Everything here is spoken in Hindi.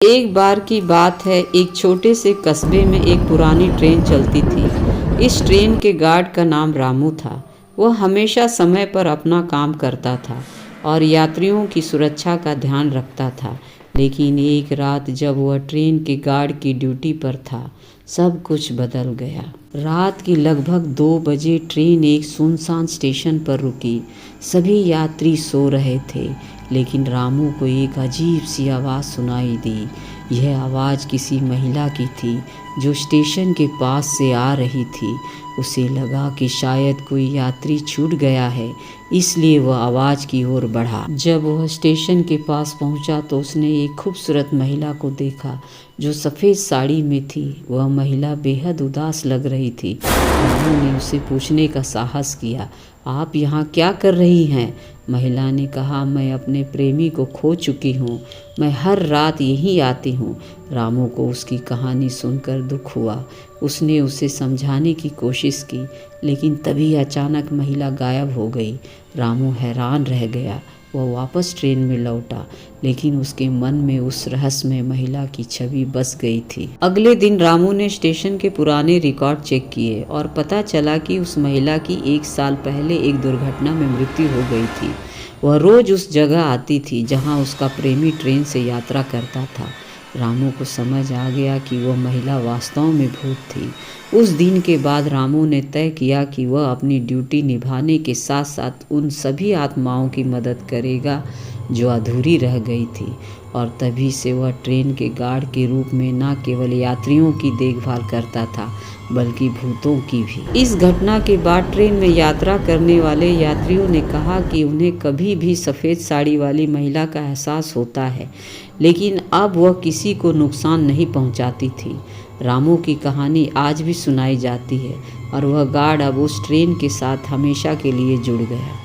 एक बार की बात है, एक छोटे से कस्बे में एक पुरानी ट्रेन चलती थी। इस ट्रेन के गार्ड का नाम रामू था। वह हमेशा समय पर अपना काम करता था और यात्रियों की सुरक्षा का ध्यान रखता था। लेकिन एक रात जब वह ट्रेन के गार्ड की ड्यूटी पर था, सब कुछ बदल गया। रात की लगभग 2 बजे ट्रेन एक सुनसान स्टेशन पर रुकी। सभी यात्री सो रहे थे, लेकिन रामू को एक अजीब सी आवाज़ सुनाई दी। यह आवाज़ किसी महिला की थी जो स्टेशन के पास से आ रही थी। उसे लगा कि शायद कोई यात्री छूट गया है, इसलिए वह आवाज़ की ओर बढ़ा। जब वह स्टेशन के पास पहुंचा तो उसने एक खूबसूरत महिला को देखा जो सफ़ेद साड़ी में थी। वह महिला बेहद उदास लग रही थी। रामू ने उसे पूछने का साहस किया, आप यहाँ क्या कर रही हैं? महिला ने कहा, मैं अपने प्रेमी को खो चुकी हूँ। मैं हर रात यहीं आती हूँ। रामू को उसकी कहानी सुनकर दुख हुआ। उसने उसे समझाने की कोशिश की, लेकिन तभी अचानक महिला गायब हो गई। रामू हैरान रह गया। वह वापस ट्रेन में लौटा, लेकिन उसके मन में उस रहस्यमय महिला की छवि बस गई थी। अगले दिन रामू ने स्टेशन के पुराने रिकॉर्ड चेक किए और पता चला कि उस महिला की 1 साल पहले एक दुर्घटना में मृत्यु हो गई थी। वह रोज उस जगह आती थी जहां उसका प्रेमी ट्रेन से यात्रा करता था। रामू को समझ आ गया कि वह महिला वास्तव में भूत थी। उस दिन के बाद रामू ने तय किया कि वह अपनी ड्यूटी निभाने के साथ साथ उन सभी आत्माओं की मदद करेगा जो अधूरी रह गई थी। और तभी से वह ट्रेन के गार्ड के रूप में न केवल यात्रियों की देखभाल करता था, बल्कि भूतों की भी। इस घटना के बाद ट्रेन में यात्रा करने वाले यात्रियों ने कहा कि उन्हें कभी भी सफ़ेद साड़ी वाली महिला का एहसास होता है, लेकिन अब वह किसी को नुकसान नहीं पहुंचाती थी। रामू की कहानी आज भी सुनाई जाती है और वह गार्ड अब उस ट्रेन के साथ हमेशा के लिए जुड़ गया।